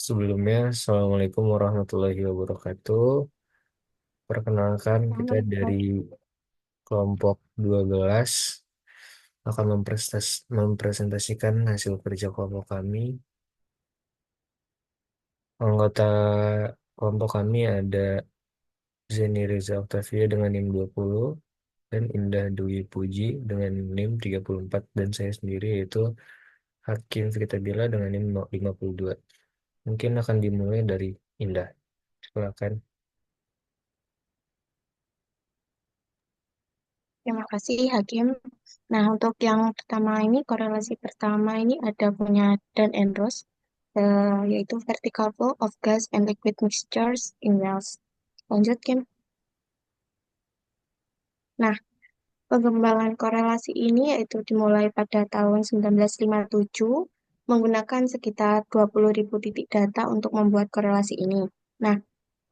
Sebelumnya, Assalamualaikum warahmatullahi wabarakatuh. Perkenalkan, kita dari Assalamualaikum. kelompok 12 akan mempresentasikan hasil kerja kelompok kami. Anggota kelompok kami ada Zeni Reza Octavia dengan NIM 20 dan Indah Dwi Puji dengan NIM 34 dan saya sendiri yaitu Hakim Fritabila dengan NIM 52. Mungkin akan dimulai dari Indah. Silakan. Terima kasih, Hakim. Nah, untuk yang pertama ini, korelasi pertama ini ada punya Dan and Ross, yaitu vertical flow of gas and liquid mixtures in wells. Lanjut, Kim. Nah, pengembangan korelasi ini yaitu dimulai pada tahun 1957 menggunakan sekitar 20.000 titik data untuk membuat korelasi ini. Nah,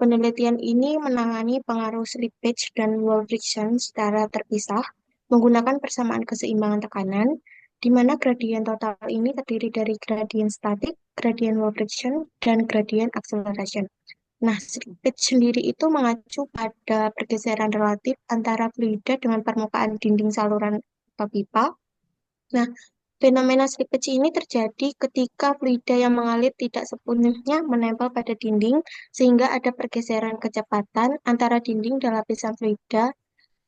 penelitian ini menangani pengaruh slippage dan wall friction secara terpisah menggunakan persamaan keseimbangan tekanan, di mana gradien total ini terdiri dari gradien statik, gradien wall friction, dan gradien acceleration. Nah, slippage sendiri itu mengacu pada pergeseran relatif antara fluida dengan permukaan dinding saluran atau pipa. Nah, fenomena slippage ini terjadi ketika fluida yang mengalir tidak sepenuhnya menempel pada dinding, sehingga ada pergeseran kecepatan antara dinding dan lapisan fluida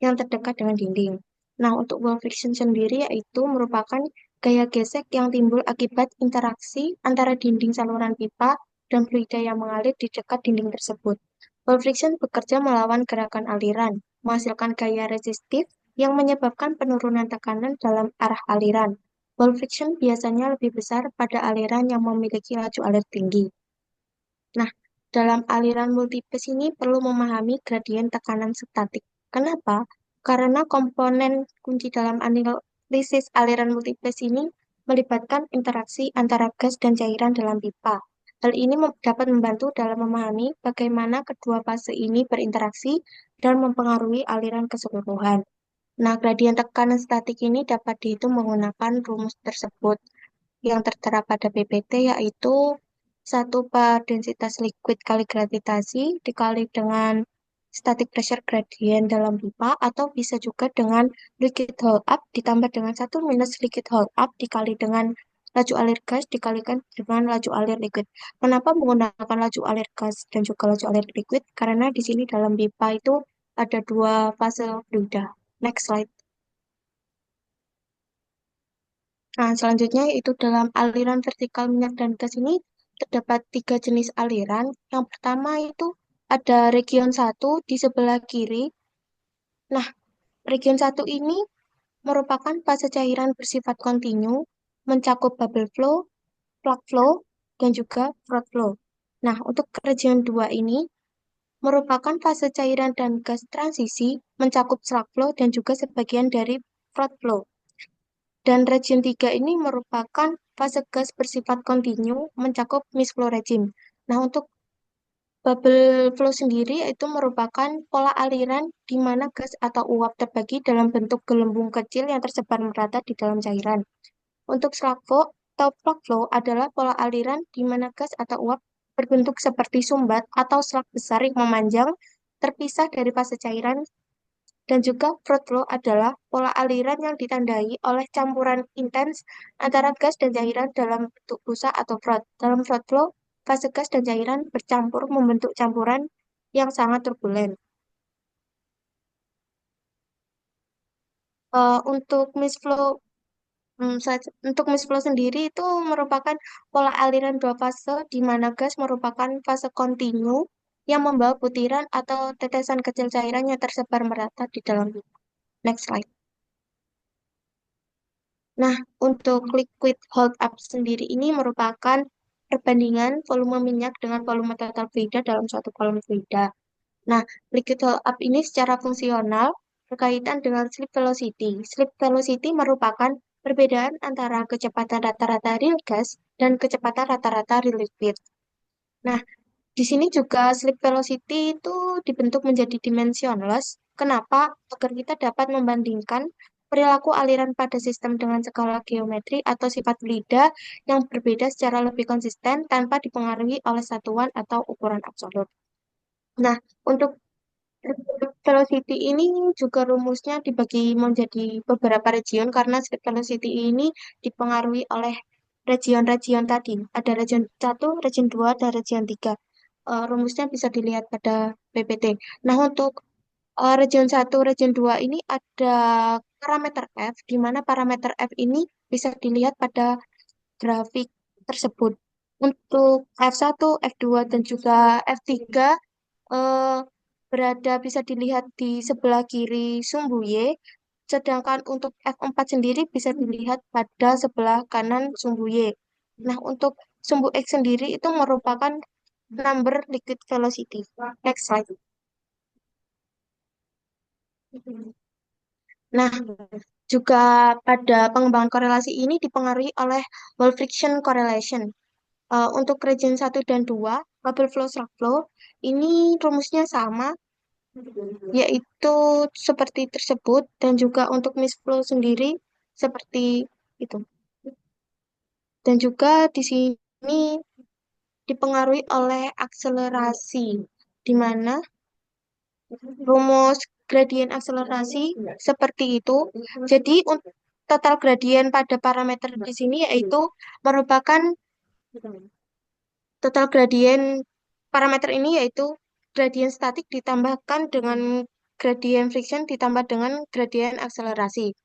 yang terdekat dengan dinding. Nah, untuk wall friction sendiri yaitu merupakan gaya gesek yang timbul akibat interaksi antara dinding saluran pipa dan fluida yang mengalir di dekat dinding tersebut. Wall friction bekerja melawan gerakan aliran, menghasilkan gaya resistif yang menyebabkan penurunan tekanan dalam arah aliran. Wall friction biasanya lebih besar pada aliran yang memiliki laju alir tinggi. Nah, dalam aliran multiphase ini perlu memahami gradien tekanan statik. Kenapa? Karena komponen kunci dalam analisis aliran multiphase ini melibatkan interaksi antara gas dan cairan dalam pipa. Hal ini dapat membantu dalam memahami bagaimana kedua fase ini berinteraksi dan mempengaruhi aliran keseluruhan. Nah, gradien tekanan statik ini dapat dihitung menggunakan rumus tersebut yang tertera pada PPT, yaitu satu per densitas liquid kali gravitasi dikali dengan static pressure gradient dalam pipa, atau bisa juga dengan liquid hold up ditambah dengan satu minus liquid hold up dikali dengan laju alir gas dikalikan dengan laju alir liquid. Kenapa menggunakan laju alir gas dan juga laju alir liquid? Karena di sini dalam pipa itu ada dua fase fluida. Next slide. Nah, selanjutnya yaitu dalam aliran vertikal minyak dan gas ini terdapat tiga jenis aliran. Yang pertama itu ada region satu di sebelah kiri. Nah, region satu ini merupakan fase cairan bersifat kontinu, mencakup bubble flow, plug flow, dan juga float flow. Nah, untuk region 2 ini merupakan fase cairan dan gas transisi, mencakup slug flow dan juga sebagian dari float flow. Dan region 3 ini merupakan fase gas bersifat kontinu mencakup mist flow regime. Nah, untuk bubble flow sendiri itu merupakan pola aliran di mana gas atau uap terbagi dalam bentuk gelembung kecil yang tersebar merata di dalam cairan. Untuk slug flow atau plug flow adalah pola aliran di mana gas atau uap berbentuk seperti sumbat atau slug besar yang memanjang terpisah dari fase cairan, dan juga float flow adalah pola aliran yang ditandai oleh campuran intens antara gas dan cairan dalam bentuk busa atau froth. Dalam float flow, fase gas dan cairan bercampur membentuk campuran yang sangat turbulen. Untuk mist flow, untuk mist flow sendiri itu merupakan pola aliran dua fase di mana gas merupakan fase kontinu yang membawa butiran atau tetesan kecil cairan yang tersebar merata di dalam pipa. Next slide. Nah, untuk liquid hold up sendiri ini merupakan perbandingan volume minyak dengan volume total fluida dalam suatu volume fluida. Nah, liquid hold up ini secara fungsional berkaitan dengan slip velocity. Slip velocity merupakan perbedaan antara kecepatan rata-rata real gas dan kecepatan rata-rata real liquid. Nah, di sini juga slip velocity itu dibentuk menjadi dimensionless. Kenapa? Agar kita dapat membandingkan perilaku aliran pada sistem dengan skala geometri atau sifat fluida yang berbeda secara lebih konsisten tanpa dipengaruhi oleh satuan atau ukuran absolut. Nah, untuk velocity ini juga rumusnya dibagi menjadi beberapa region karena velocity ini dipengaruhi oleh region-region tadi. Ada region 1, region 2, dan region 3. Rumusnya bisa dilihat pada PPT. Nah, untuk region 1, region 2 ini ada parameter F, di mana parameter F ini bisa dilihat pada grafik tersebut. Untuk F1, F2, dan juga F3 eh, berada bisa dilihat di sebelah kiri sumbu Y, sedangkan untuk F4 sendiri bisa dilihat pada sebelah kanan sumbu Y. Nah, untuk sumbu X sendiri itu merupakan number liquid velocity. Next slide. Nah, juga pada pengembangan korelasi ini dipengaruhi oleh Wall friction correlation. Untuk region 1 dan 2, bubble flow, slug flow, ini rumusnya sama, yaitu seperti tersebut, dan juga untuk mist flow sendiri seperti itu. Dan juga di sini dipengaruhi oleh akselerasi, di mana rumus gradien akselerasi seperti itu. Jadi total gradien pada parameter di sini yaitu merupakan total gradien parameter ini yaitu gradien statik ditambahkan dengan gradien friction ditambah dengan gradien akselerasi.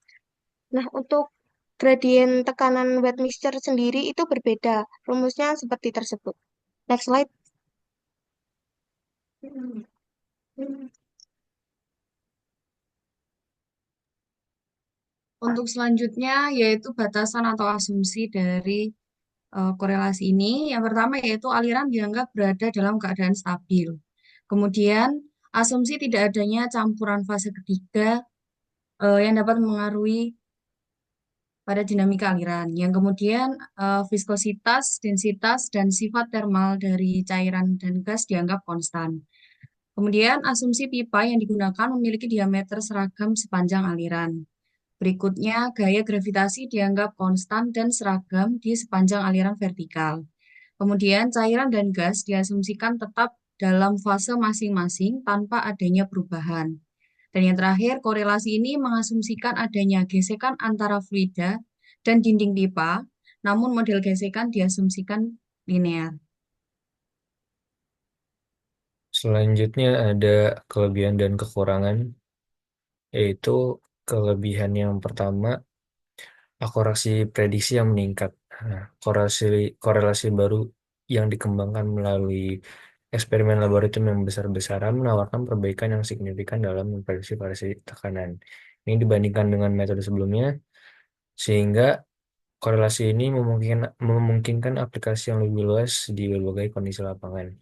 Nah, untuk gradien tekanan wet mixture sendiri itu berbeda. Rumusnya seperti tersebut. Next slide. Untuk selanjutnya yaitu batasan atau asumsi dari korelasi ini. Yang pertama yaitu aliran dianggap berada dalam keadaan stabil. Kemudian asumsi tidak adanya campuran fase ketiga yang dapat mengaruhi pada dinamika aliran. Yang kemudian viskositas, densitas, dan sifat termal dari cairan dan gas dianggap konstan. Kemudian asumsi pipa yang digunakan memiliki diameter seragam sepanjang aliran. Berikutnya, gaya gravitasi dianggap konstan dan seragam di sepanjang aliran vertikal. Kemudian, cairan dan gas diasumsikan tetap dalam fase masing-masing tanpa adanya perubahan. Dan yang terakhir, korelasi ini mengasumsikan adanya gesekan antara fluida dan dinding pipa, namun model gesekan diasumsikan linear. Selanjutnya ada kelebihan dan kekurangan, yaitu kelebihan yang pertama, akurasi prediksi yang meningkat. Nah, korelasi korelasi baru yang dikembangkan melalui eksperimen laboratorium yang besar-besaran menawarkan perbaikan yang signifikan dalam memprediksi variasi tekanan. Ini dibandingkan dengan metode sebelumnya, sehingga korelasi ini memungkinkan aplikasi yang lebih luas di berbagai kondisi lapangan.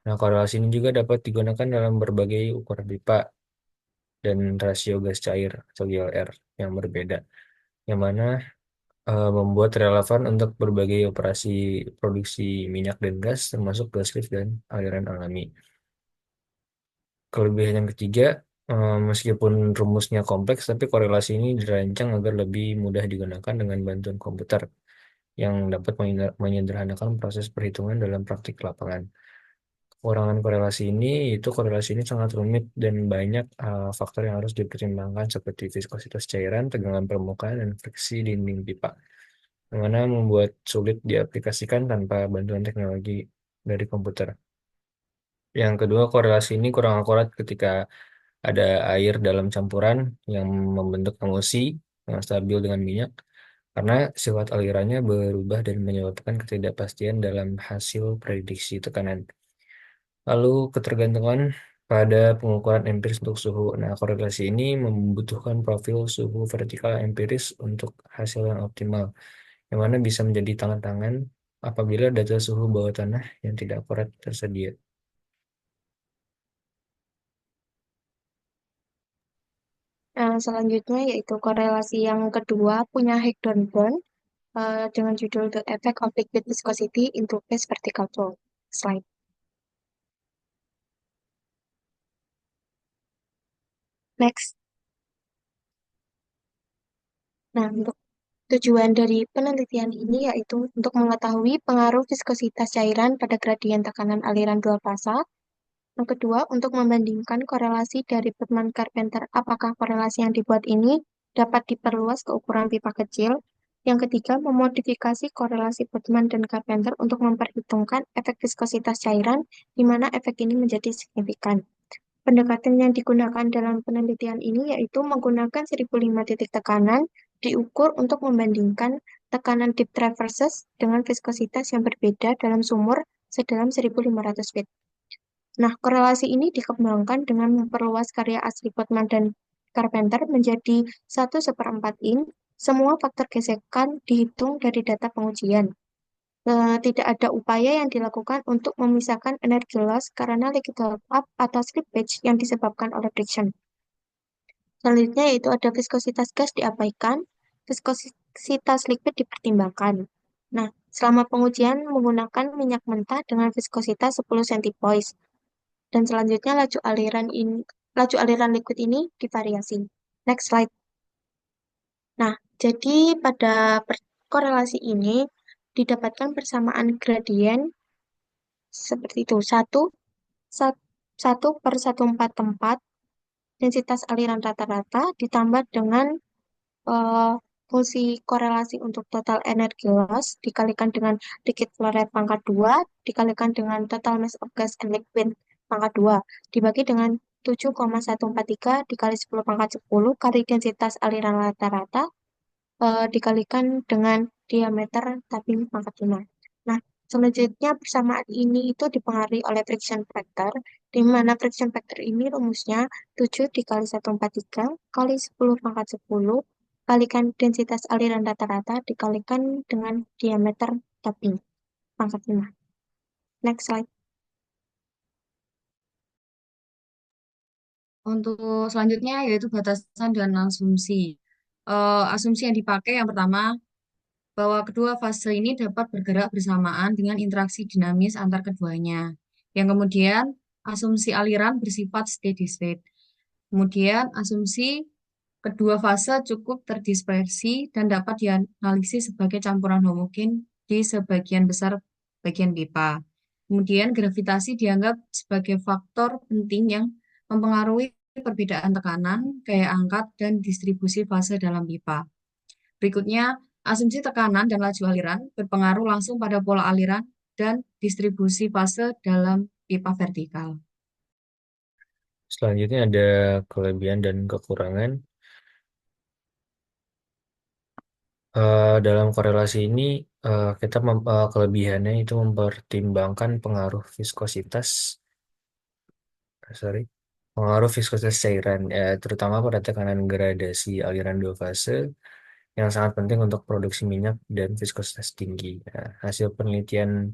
Nah, korelasi ini juga dapat digunakan dalam berbagai ukuran pipa dan rasio gas cair atau GLR yang berbeda, yang mana membuat relevan untuk berbagai operasi produksi minyak dan gas, termasuk gas lift dan aliran alami. Kelebihan yang ketiga, meskipun rumusnya kompleks, tapi korelasi ini dirancang agar lebih mudah digunakan dengan bantuan komputer yang dapat menyederhanakan proses perhitungan dalam praktik lapangan. Kekurangan korelasi ini sangat rumit dan banyak faktor yang harus dipertimbangkan seperti viskositas cairan, tegangan permukaan, dan friksi dinding pipa, yang mana membuat sulit diaplikasikan tanpa bantuan teknologi dari komputer. Yang kedua, korelasi ini kurang akurat ketika ada air dalam campuran yang membentuk emulsi yang stabil dengan minyak, karena sifat alirannya berubah dan menyebabkan ketidakpastian dalam hasil prediksi tekanan. Lalu ketergantungan pada pengukuran empiris untuk suhu. Nah, korelasi ini membutuhkan profil suhu vertikal empiris untuk hasil yang optimal, yang mana bisa menjadi tangan-tangan apabila data suhu bawah tanah yang tidak akurat tersedia. Selanjutnya yaitu korelasi yang kedua punya Higdon-Bond dengan judul The Effect of Liquid Viscosity into Phase Vertical Flow. Slide. Next. Nah, untuk tujuan dari penelitian ini yaitu untuk mengetahui pengaruh viskositas cairan pada gradien tekanan aliran dua fasa. Yang kedua, untuk membandingkan korelasi dari Botman-Carpenter, apakah korelasi yang dibuat ini dapat diperluas ke ukuran pipa kecil. Yang ketiga, memodifikasi korelasi Botman dan Carpenter untuk memperhitungkan efek viskositas cairan, di mana efek ini menjadi signifikan. Pendekatan yang digunakan dalam penelitian ini yaitu menggunakan 1005 titik tekanan diukur untuk membandingkan tekanan deep traverses dengan viskositas yang berbeda dalam sumur sedalam 1500 feet. Nah, korelasi ini dikembangkan dengan memperluas karya asli Botman dan Carpenter menjadi 1/4 in. Semua faktor gesekan dihitung dari data pengujian. Tidak ada upaya yang dilakukan untuk memisahkan energi loss karena leakage up atau slippage yang disebabkan oleh friction. Selanjutnya yaitu ada viskositas gas diabaikan, viskositas liquid dipertimbangkan. Nah, selama pengujian menggunakan minyak mentah dengan viskositas 10 centipoise. Dan selanjutnya laju aliran liquid ini divariasi. Next slide. Nah, jadi pada korelasi ini didapatkan persamaan gradien seperti itu. 1/144 densitas aliran rata-rata ditambah dengan eh, fungsi korelasi untuk total energi loss dikalikan dengan liquid flow rate pangkat 2 dikalikan dengan total mass of gas and liquid pangkat 2 dibagi dengan 7,143 dikali 10 pangkat 10 kali densitas aliran rata-rata dikalikan dengan diameter tabing pangkat 5. Nah, selanjutnya persamaan ini itu dipengaruhi oleh friction factor, di mana friction factor ini rumusnya 7 dikali 143 kali 10 pangkat 10 kalikan densitas aliran rata-rata dikalikan dengan diameter tabing pangkat 5. Next slide. Untuk selanjutnya yaitu batasan dan asumsi. Asumsi yang dipakai yang pertama, bahwa kedua fase ini dapat bergerak bersamaan dengan interaksi dinamis antar keduanya. Yang kemudian, asumsi aliran bersifat steady state. Kemudian, asumsi kedua fase cukup terdispersi dan dapat dianalisis sebagai campuran homogen di sebagian besar bagian pipa. Kemudian, gravitasi dianggap sebagai faktor penting yang mempengaruhi perbedaan tekanan, gaya angkat, dan distribusi fase dalam pipa. Berikutnya, asumsi tekanan dan laju aliran berpengaruh langsung pada pola aliran dan distribusi fase dalam pipa vertikal. Selanjutnya ada kelebihan dan kekurangan. Dalam korelasi ini, kelebihannya itu mempertimbangkan pengaruh viskositas, sorry, pengaruh viskositas cairan, terutama pada tekanan gradasi aliran dua fase yang sangat penting untuk produksi minyak dan viskositas tinggi. Nah, hasil penelitian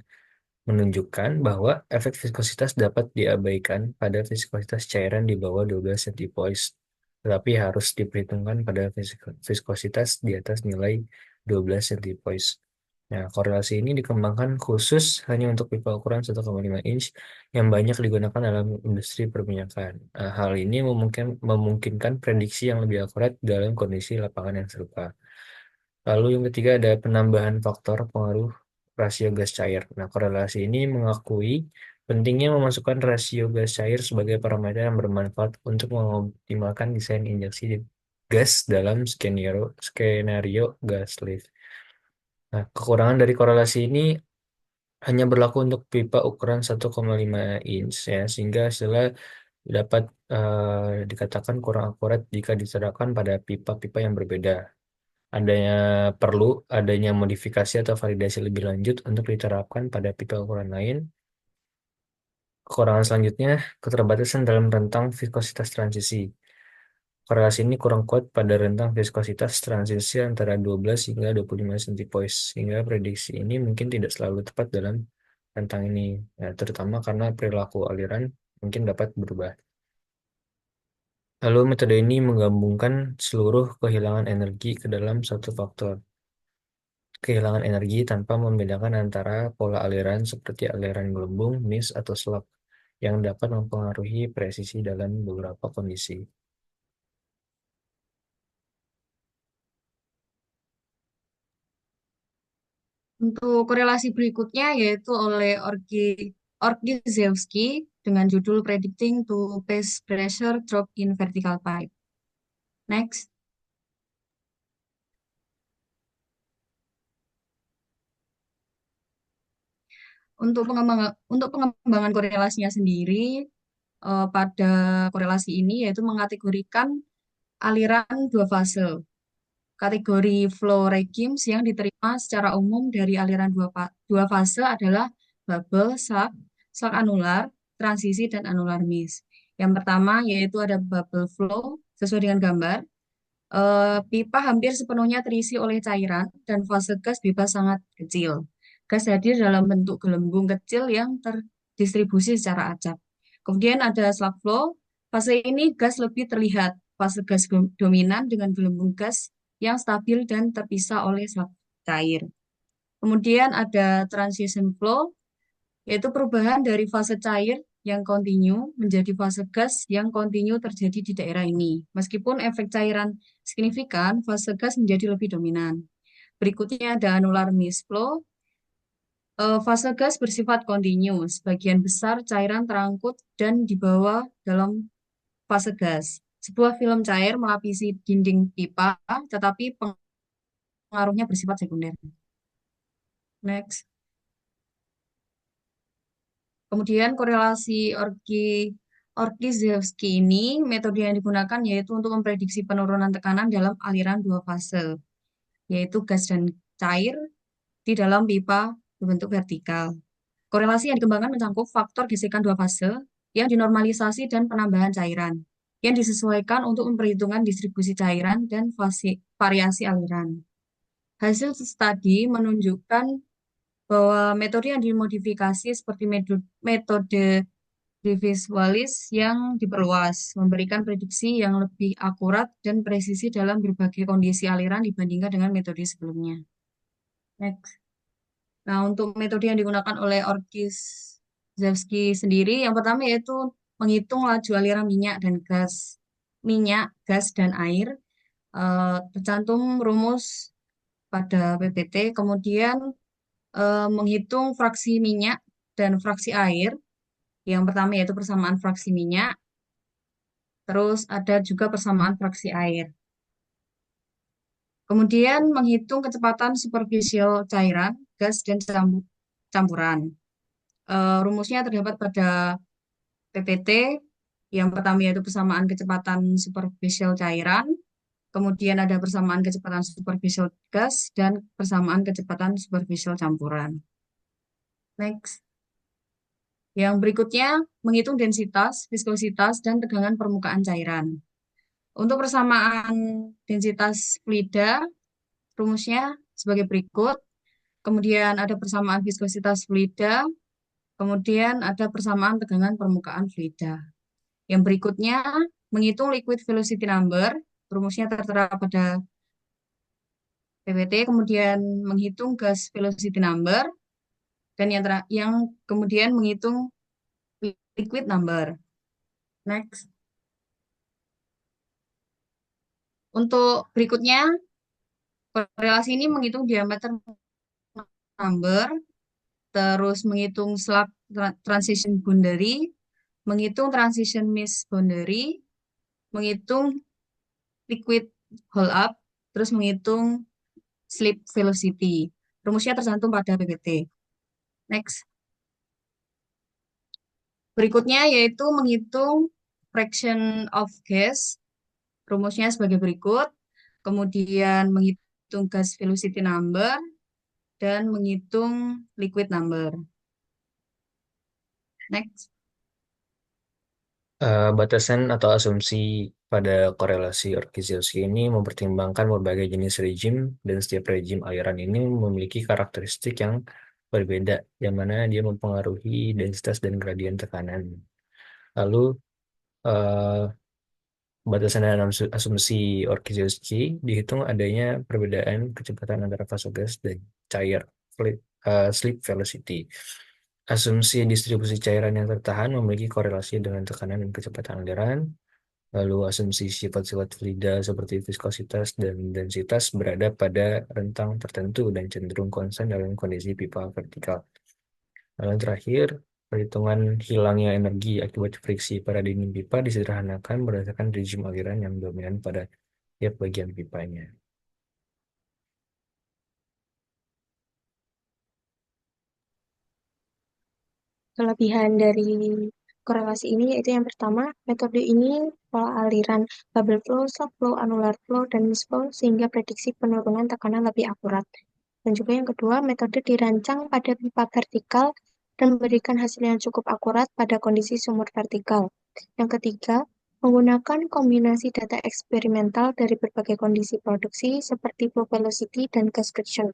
menunjukkan bahwa efek viskositas dapat diabaikan pada viskositas cairan di bawah 12 centipoise, tetapi harus diperhitungkan pada viskositas di atas nilai 12 centipoise. Nah, korelasi ini dikembangkan khusus hanya untuk pipa ukuran 1,5 inch yang banyak digunakan dalam industri perminyakan. Nah, hal ini memungkinkan prediksi yang lebih akurat dalam kondisi lapangan yang serupa. Lalu yang ketiga ada penambahan faktor pengaruh rasio gas cair. Nah, korelasi ini mengakui pentingnya memasukkan rasio gas cair sebagai parameter yang bermanfaat untuk mengoptimalkan desain injeksi gas dalam skenario gas lift. Nah, kekurangan dari korelasi ini hanya berlaku untuk pipa ukuran 1,5 inch ya, sehingga hasilnya dapat dikatakan kurang akurat jika diterapkan pada pipa-pipa yang berbeda. Perlu adanya modifikasi atau validasi lebih lanjut untuk diterapkan pada pipa ukuran lain. Kekurangan selanjutnya, keterbatasan dalam rentang viskositas transisi. Korelasi ini kurang kuat pada rentang viskositas transisi antara 12 hingga 25 centipoise, sehingga prediksi ini mungkin tidak selalu tepat dalam rentang ini, ya, terutama karena perilaku aliran mungkin dapat berubah. Lalu metode ini menggabungkan seluruh kehilangan energi ke dalam satu faktor. Kehilangan energi tanpa membedakan antara pola aliran seperti aliran gelembung, mist, atau slug yang dapat mempengaruhi presisi dalam beberapa kondisi. Untuk korelasi berikutnya yaitu oleh Orgiszewski dengan judul Predicting to Phase Pressure Drop in Vertical Pipe. Next. Untuk pengembangan korelasinya sendiri, pada korelasi ini yaitu mengategorikan aliran dua fase. Kategori flow regimes yang diterima secara umum dari aliran dua fase adalah bubble, sak anular, transisi, dan anular mist. Yang pertama yaitu ada bubble flow, sesuai dengan gambar. Pipa hampir sepenuhnya terisi oleh cairan dan fase gas bebas sangat kecil. Gas hadir dalam bentuk gelembung kecil yang terdistribusi secara acak. Kemudian ada slug flow. Fase ini gas lebih terlihat. Fase gas dominan dengan gelembung gas yang stabil dan terpisah oleh slug cair. Kemudian ada transition flow, yaitu perubahan dari fase cair yang kontinu menjadi fase gas yang kontinu terjadi di daerah ini. Meskipun efek cairan signifikan, fase gas menjadi lebih dominan. Berikutnya ada annular mist flow. Fase gas bersifat kontinu. Sebagian besar cairan terangkut dan dibawa dalam fase gas. Sebuah film cair melapisi dinding pipa, tetapi pengaruhnya bersifat sekunder. Next. Kemudian korelasi Orgiszewski ini, metode yang digunakan yaitu untuk memprediksi penurunan tekanan dalam aliran dua fase, yaitu gas dan cair di dalam pipa berbentuk vertikal. Korelasi yang dikembangkan mencakup faktor gesekan dua fase yang dinormalisasi dan penambahan cairan, yang disesuaikan untuk memperhitungkan distribusi cairan dan variasi aliran. Hasil studi menunjukkan bahwa metode yang dimodifikasi seperti metode Davis Wallis yang diperluas, memberikan prediksi yang lebih akurat dan presisi dalam berbagai kondisi aliran dibandingkan dengan metode sebelumnya. Next. Nah, untuk metode yang digunakan oleh Orgiszewski sendiri, yang pertama yaitu menghitung laju aliran minyak, gas, dan air. Tercantum rumus pada PPT, kemudian menghitung fraksi minyak dan fraksi air. Yang pertama yaitu persamaan fraksi minyak, terus ada juga persamaan fraksi air. Kemudian menghitung kecepatan superficial cairan, gas, dan campuran. Rumusnya terdapat pada PPT. Yang pertama yaitu persamaan kecepatan superficial cairan, kemudian ada persamaan kecepatan superficial gas, dan persamaan kecepatan superficial campuran. Next. Yang berikutnya, menghitung densitas, viskositas, dan tegangan permukaan cairan. Untuk persamaan densitas fluida, rumusnya sebagai berikut. Kemudian ada persamaan viskositas fluida, kemudian ada persamaan tegangan permukaan fluida. Yang berikutnya, menghitung liquid velocity number, rumusnya tertera pada PPT, kemudian menghitung gas velocity number, dan yang kemudian menghitung liquid number. Next. Untuk berikutnya, korelasi ini menghitung diameter number, terus menghitung slug transition boundary, menghitung transition mist boundary, menghitung liquid hold up, terus menghitung slip velocity. Rumusnya tercantum pada PPT. Next. Berikutnya yaitu menghitung fraction of gas. Rumusnya sebagai berikut. Kemudian menghitung gas velocity number dan menghitung liquid number. Next. Batasan atau asumsi pada korelasi Orkiziewski ini mempertimbangkan berbagai jenis rejim dan setiap rejim aliran ini memiliki karakteristik yang berbeda, yang mana dia mempengaruhi densitas dan gradien tekanan. Lalu eh, batasan dan asumsi Orkiziewski dihitung adanya perbedaan kecepatan antara fase gas dan cair, slip velocity. Asumsi distribusi cairan yang tertahan memiliki korelasi dengan tekanan dan kecepatan aliran. Lalu asumsi sifat-sifat fluida seperti viskositas dan densitas berada pada rentang tertentu dan cenderung konstan dalam kondisi pipa vertikal. Lalu yang terakhir, perhitungan hilangnya energi akibat friksi pada dinding pipa disederhanakan berdasarkan rejim aliran yang dominan pada tiap bagian pipanya. Kelebihan dari korelasi ini yaitu yang pertama, metode ini pola aliran bubble flow, soft flow, annular flow, dan mist flow sehingga prediksi penurunan tekanan lebih akurat. Dan juga yang kedua, metode dirancang pada pipa vertikal dan memberikan hasil yang cukup akurat pada kondisi sumur vertikal. Yang ketiga, menggunakan kombinasi data eksperimental dari berbagai kondisi produksi seperti flow velocity dan gas friction.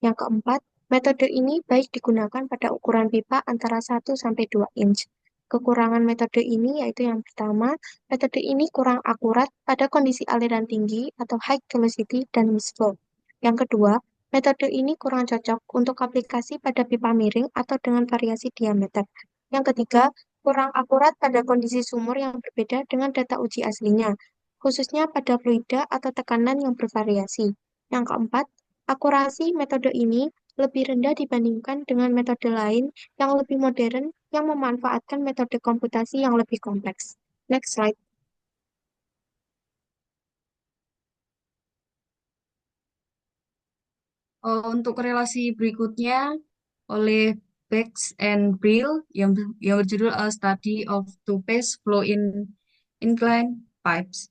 Yang keempat, metode ini baik digunakan pada ukuran pipa antara 1 sampai 2 inch. Kekurangan metode ini yaitu yang pertama, metode ini kurang akurat pada kondisi aliran tinggi atau high velocity dan misflow. Yang kedua, metode ini kurang cocok untuk aplikasi pada pipa miring atau dengan variasi diameter. Yang ketiga, kurang akurat pada kondisi sumur yang berbeda dengan data uji aslinya, khususnya pada fluida atau tekanan yang bervariasi. Yang keempat, akurasi metode ini lebih rendah dibandingkan dengan metode lain yang lebih modern yang memanfaatkan metode komputasi yang lebih kompleks. Next slide. Untuk korelasi berikutnya oleh Bex and Brill yang berjudul A Study of Two-Phase Flow in Inclined Pipes.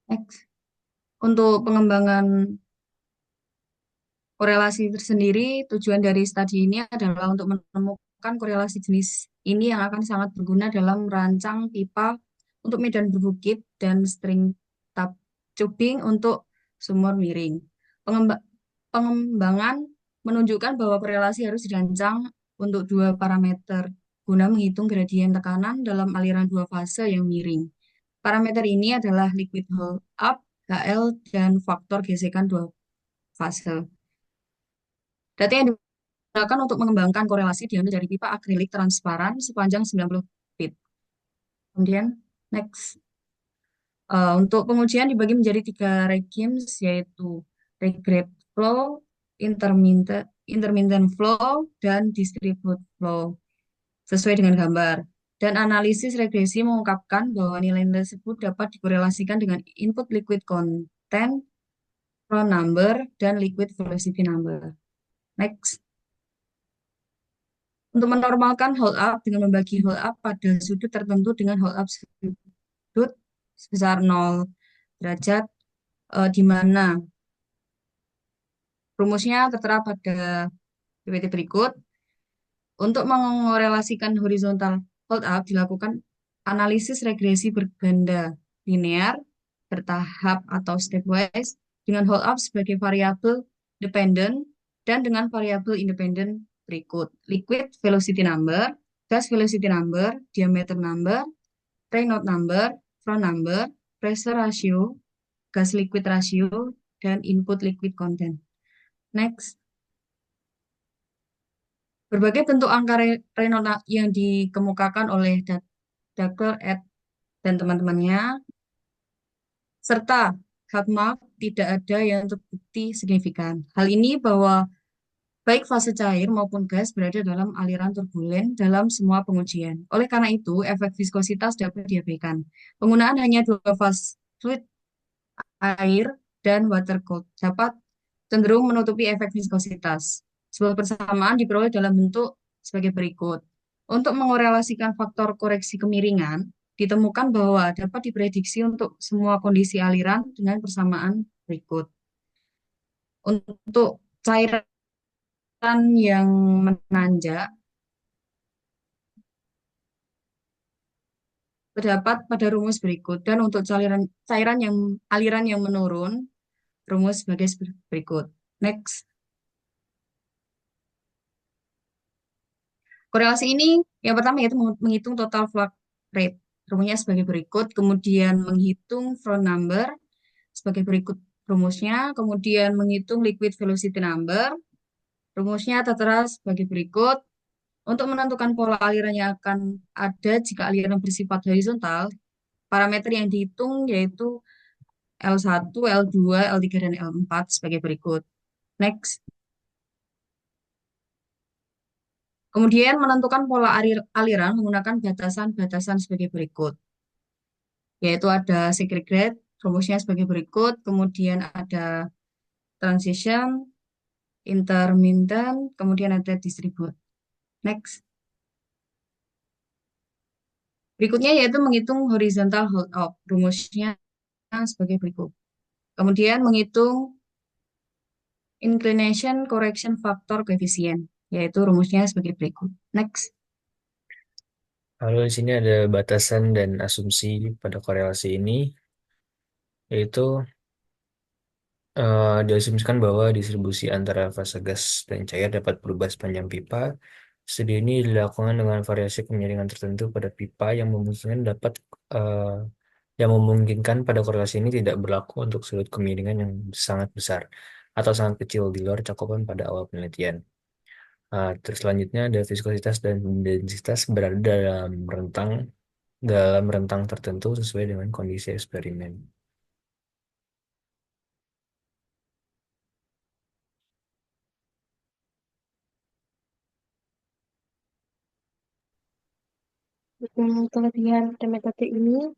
Next. Untuk pengembangan korelasi tersendiri, tujuan dari studi ini adalah untuk menemukan korelasi jenis ini yang akan sangat berguna dalam merancang pipa untuk medan berbukit dan string tap tubing untuk sumur miring. Pengembangan menunjukkan bahwa korelasi harus dirancang untuk dua parameter guna menghitung gradien tekanan dalam aliran dua fase yang miring. Parameter ini adalah liquid hold up, HL, dan faktor gesekan dua fase. Data yang digunakan untuk mengembangkan korelasi diambil dari pipa akrilik transparan sepanjang 90 feet. Kemudian, next. Untuk pengujian dibagi menjadi 3 regimes, yaitu regrade flow, intermittent flow, dan distribute flow, sesuai dengan gambar. Dan analisis regresi mengungkapkan bahwa nilai-nilai tersebut dapat dikorelasikan dengan input liquid content, flow number, dan liquid velocity number. Next. Untuk menormalkan hold up dengan membagi hold up pada sudut tertentu dengan hold up sudut sebesar 0 derajat, di mana rumusnya tertera pada PPT berikut. Untuk mengorelasikan horizontal hold up dilakukan analisis regresi berganda linear, bertahap atau stepwise dengan hold up sebagai variabel dependent dan dengan variabel independent berikut: liquid velocity number, gas velocity number, diameter number, Reynolds number, flow number, pressure ratio, gas liquid ratio, dan input liquid content. Next. Berbagai bentuk angka Reynolds yang dikemukakan oleh Dagger et dan teman-temannya, serta Hagmark tidak ada yang terbukti signifikan. Hal ini bahwa baik fase cair maupun gas berada dalam aliran turbulen dalam semua pengujian. Oleh karena itu, efek viskositas dapat diabaikan. Penggunaan hanya dua fase fluid, air, dan water cold dapat cenderung menutupi efek viskositas. Sebuah persamaan diperoleh dalam bentuk sebagai berikut. Untuk mengorelasikan faktor koreksi kemiringan, ditemukan bahwa dapat diprediksi untuk semua kondisi aliran dengan persamaan berikut. Untuk cairan yang menanjak terdapat pada rumus berikut, dan untuk aliran yang menurun rumus sebagai berikut. Next. Korelasi ini yang pertama yaitu menghitung total flux rate. Rumusnya sebagai berikut, kemudian menghitung flow number sebagai berikut rumusnya, kemudian menghitung liquid velocity number. Rumusnya tertera sebagai berikut. Untuk menentukan pola aliran yang akan ada jika aliran bersifat horizontal, Parameter yang dihitung yaitu L1, L2, L3, dan L4 sebagai berikut. Next. Kemudian menentukan pola aliran menggunakan batasan-batasan sebagai berikut, yaitu ada segregate, rumusnya sebagai berikut, kemudian ada transition, intermittent, kemudian ada distribute. Next. Berikutnya yaitu menghitung horizontal holdout, rumusnya sebagai berikut. Kemudian menghitung inclination correction factor coefficient, yaitu rumusnya sebagai berikut. Next. Lalu di sini ada batasan dan asumsi pada korelasi ini, yaitu diasumsikan bahwa distribusi antara fase gas dan cair dapat berubah sepanjang pipa. Studi ini dilakukan dengan variasi kemiringan tertentu pada pipa eh, yang memungkinkan pada korelasi ini tidak berlaku untuk sudut kemiringan yang sangat besar atau sangat kecil di luar cakupan pada awal penelitian. Terus selanjutnya ada viskositas dan densitas berada dalam rentang tertentu sesuai dengan kondisi eksperimen. Kelebihan pada metode ini,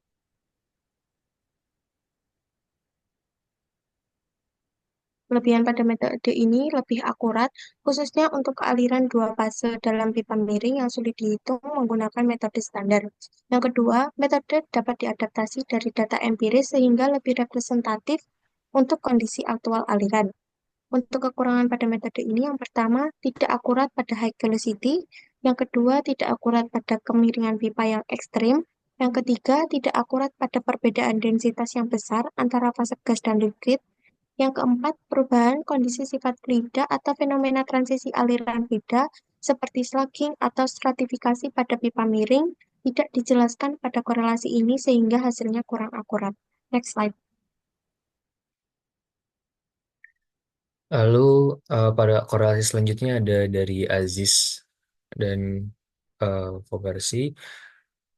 kelebihan pada metode ini lebih akurat, khususnya untuk kealiran dua fase dalam pipa miring yang sulit dihitung menggunakan metode standar. Yang kedua, metode dapat diadaptasi dari data empiris sehingga lebih representatif untuk kondisi aktual aliran. Untuk kekurangan pada metode ini, yang pertama, tidak akurat pada high velocity. Yang kedua, tidak akurat pada kemiringan pipa yang ekstrim. Yang ketiga, tidak akurat pada perbedaan densitas yang besar antara fase gas dan liquid. Yang keempat, perubahan kondisi sifat fluida atau fenomena transisi aliran fluida seperti slugging atau stratifikasi pada pipa miring tidak dijelaskan pada korelasi ini sehingga hasilnya kurang akurat. Next slide. Lalu pada korelasi selanjutnya ada dari Aziz dan Fogarsi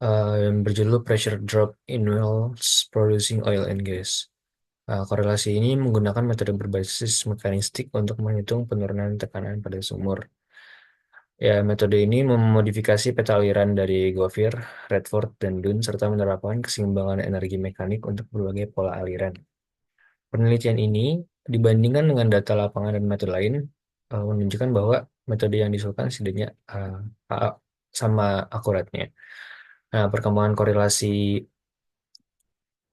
yang berjudul Pressure Drop in Wells Producing Oil and Gas. Korelasi ini menggunakan metode berbasis mekanistik untuk menghitung penurunan tekanan pada sumur. Ya, metode ini memodifikasi peta aliran dari Goffir, Redford, dan Dunn serta menerapkan keseimbangan energi mekanik untuk berbagai pola aliran. Penelitian ini dibandingkan dengan data lapangan dan metode lain menunjukkan bahwa metode yang diusulkan setidaknya sama akuratnya. Nah, perkembangan korelasi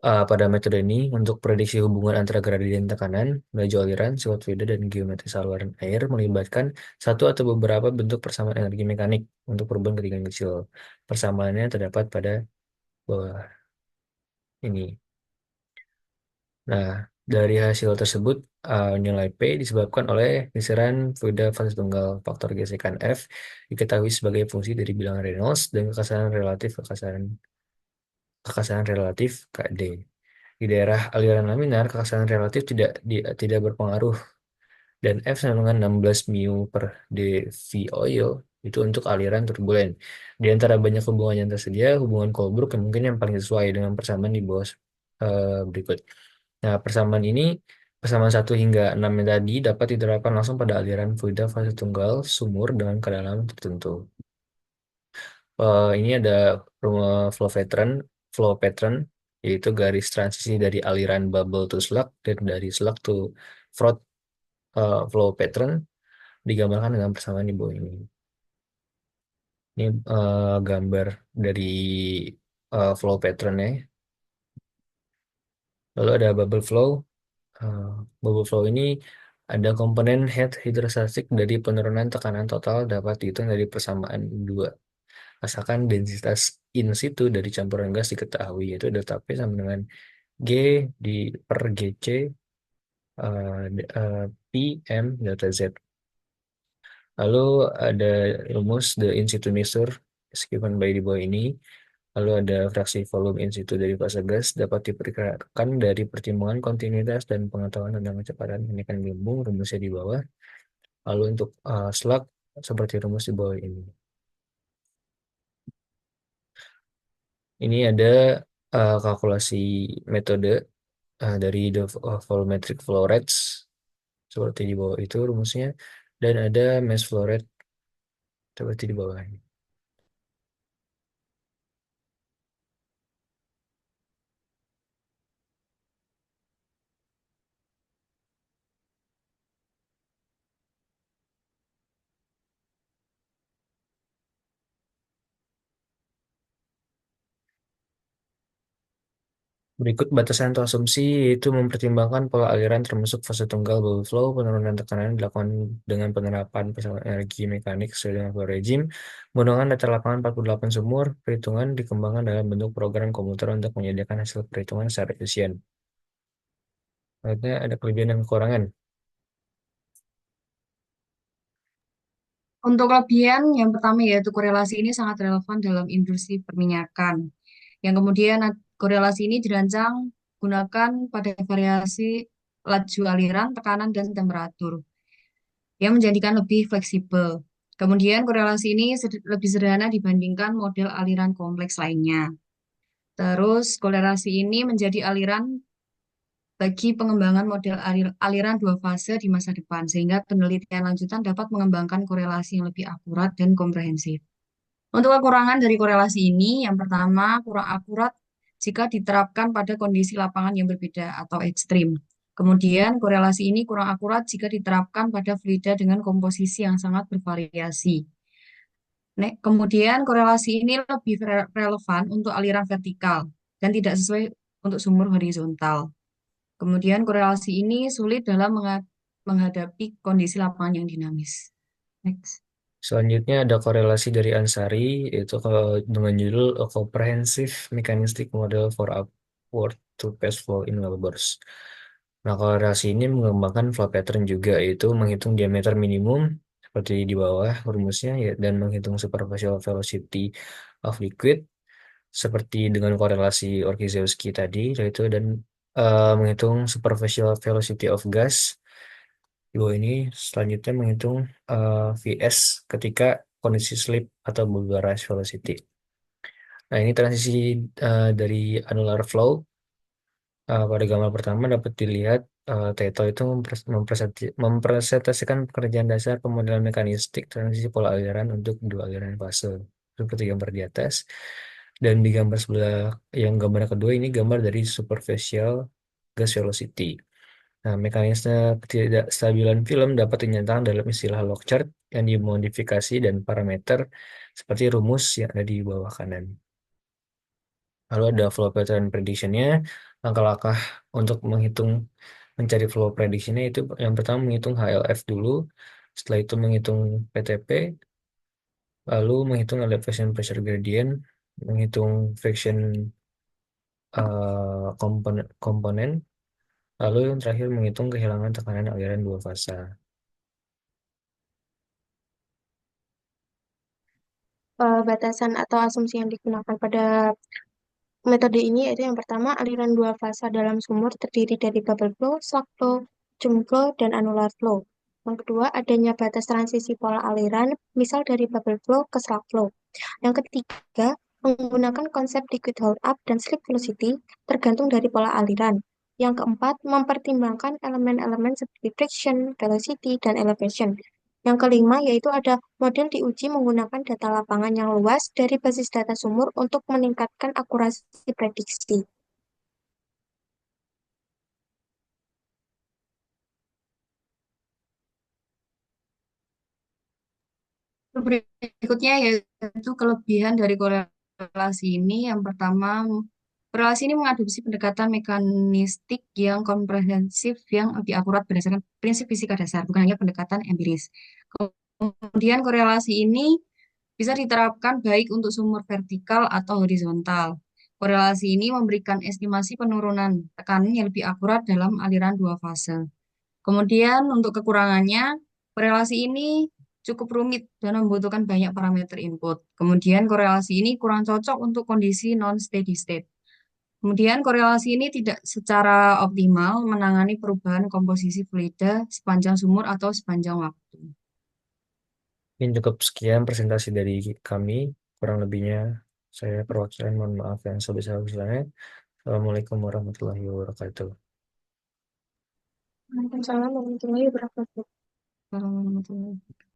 pada metode ini untuk prediksi hubungan antara gradien tekanan, laju aliran, sifat fluida, dan geometri saluran air melibatkan satu atau beberapa bentuk persamaan energi mekanik untuk perubahan ketinggian kecil. Persamaannya terdapat pada bawah ini. Nah, dari hasil tersebut, nilai P disebabkan oleh geseran fluida fase tunggal faktor gesekan F diketahui sebagai fungsi dari bilangan Reynolds dan kekasaran relatif KD. Di daerah aliran laminar, kekasaran relatif tidak berpengaruh dan F sama dengan 16 mu per dV oil itu untuk aliran turbulen. Di antara banyak hubungan yang tersedia, hubungan Colebrook yang mungkin yang paling sesuai dengan persamaan di bawah berikut. Nah, persamaan 1 hingga 6 yang tadi dapat diterapkan langsung pada aliran fluida fase tunggal sumur dengan kedalaman tertentu. Ini ada flow pattern, yaitu garis transisi dari aliran bubble to slug dan dari slug to froth flow pattern digambarkan dengan persamaan di bawah ini. Ini gambar dari flow patternnya. Lalu ada bubble flow. Bubble flow ini ada komponen head hidrostatik dari penurunan tekanan total dapat dihitung dari persamaan dua. Asalkan densitas in situ dari campuran gas diketahui, yaitu delta P sama dengan G per GC P M delta Z. Lalu ada rumus the in situ mixture given by di bawah ini. Lalu ada fraksi volume in situ dari fase gas dapat diperkirakan dari pertimbangan kontinuitas dan pengetahuan tentang kecepatan kenaikan gelembung, rumusnya di bawah. Lalu untuk slug seperti rumus di bawah ini. Ini ada kalkulasi metode dari the volumetric flow rates seperti di bawah itu rumusnya, dan ada mass flow rate seperti di bawah. Berikut batasan atau asumsi yaitu mempertimbangkan pola aliran termasuk fase tunggal bubble flow. Penurunan tekanan dilakukan dengan penerapan persamaan energi mekanik sesuai dengan flow regime. Menggunakan data lapangan 48 sumur, perhitungan dikembangkan dalam bentuk program komputer untuk menyediakan hasil perhitungan secara efisien. Artinya ada kelebihan dan kekurangan. Untuk kelebihan yang pertama yaitu korelasi ini sangat relevan dalam industri perminyakan. Yang kemudian korelasi ini dirancang gunakan pada variasi laju aliran, tekanan, dan temperatur yang menjadikan lebih fleksibel. Kemudian korelasi ini lebih sederhana dibandingkan model aliran kompleks lainnya. Terus korelasi ini menjadi aliran bagi pengembangan model aliran dua fase di masa depan, sehingga penelitian lanjutan dapat mengembangkan korelasi yang lebih akurat dan komprehensif. Untuk kekurangan dari korelasi ini, yang pertama, kurang akurat jika diterapkan pada kondisi lapangan yang berbeda atau ekstrim. Kemudian, korelasi ini kurang akurat jika diterapkan pada fluida dengan komposisi yang sangat bervariasi. Kemudian, korelasi ini lebih relevan untuk aliran vertikal dan tidak sesuai untuk sumur horizontal. Kemudian, korelasi ini sulit dalam menghadapi kondisi lapangan yang dinamis. Next. Selanjutnya ada korelasi dari Ansari, yaitu dengan judul A Comprehensive Mechanistic Model for Upward to Pass Flow in Wellbores. Nah, korelasi ini mengembangkan flow pattern juga, yaitu menghitung diameter minimum seperti di bawah rumusnya, ya, dan menghitung superficial velocity of liquid seperti dengan korelasi Orkiszewski tadi, yaitu dan menghitung superficial velocity of gas. Di bawah ini selanjutnya menghitung VS ketika kondisi slip atau bubblerize velocity. Nah, ini transisi dari annular flow. Pada gambar pertama dapat dilihat Teto itu mempresentasikan pekerjaan dasar pemodelan mekanistik transisi pola aliran untuk dua aliran fase seperti gambar di atas. Dan di gambar sebelah yang gambar kedua ini gambar dari superficial gas velocity. Nah, mekanisme ketidakstabilan film dapat dinyatakan dalam istilah log chart yang dimodifikasi dan parameter seperti rumus yang ada di bawah kanan. Lalu ada flow pattern prediction-nya. Langkah-langkah untuk mencari flow prediction-nya itu yang pertama menghitung HLF dulu, setelah itu menghitung PTP, lalu menghitung elevation pressure gradient, menghitung friction komponen, lalu yang terakhir menghitung kehilangan tekanan aliran dua fasa. Batasan atau asumsi yang digunakan pada metode ini yaitu yang pertama, aliran dua fasa dalam sumur terdiri dari bubble flow, slug flow, stream flow, dan annular flow. Yang kedua, adanya batas transisi pola aliran, misal dari bubble flow ke slug flow. Yang ketiga, menggunakan konsep liquid hold up dan slip velocity tergantung dari pola aliran. Yang keempat, mempertimbangkan elemen-elemen seperti friction, velocity, dan elevation. Yang kelima, yaitu ada model diuji menggunakan data lapangan yang luas dari basis data sumur untuk meningkatkan akurasi prediksi. Berikutnya yaitu kelebihan dari korelasi ini. Yang pertama, korelasi ini mengadopsi pendekatan mekanistik yang komprehensif yang lebih akurat berdasarkan prinsip fisika dasar, bukan hanya pendekatan empiris. Kemudian korelasi ini bisa diterapkan baik untuk sumur vertikal atau horizontal. Korelasi ini memberikan estimasi penurunan tekanan yang lebih akurat dalam aliran dua fase. Kemudian untuk kekurangannya, korelasi ini cukup rumit dan membutuhkan banyak parameter input. Kemudian korelasi ini kurang cocok untuk kondisi non-steady state. Kemudian korelasi ini tidak secara optimal menangani perubahan komposisi fluida sepanjang sumur atau sepanjang waktu. Ini cukup sekian presentasi dari kami, kurang lebihnya Saya perwakilan mohon maaf yang sebesar-besarnya. Assalamualaikum warahmatullahi wabarakatuh. Waalaikumsalam warahmatullahi wabarakatuh. Warahmatullahi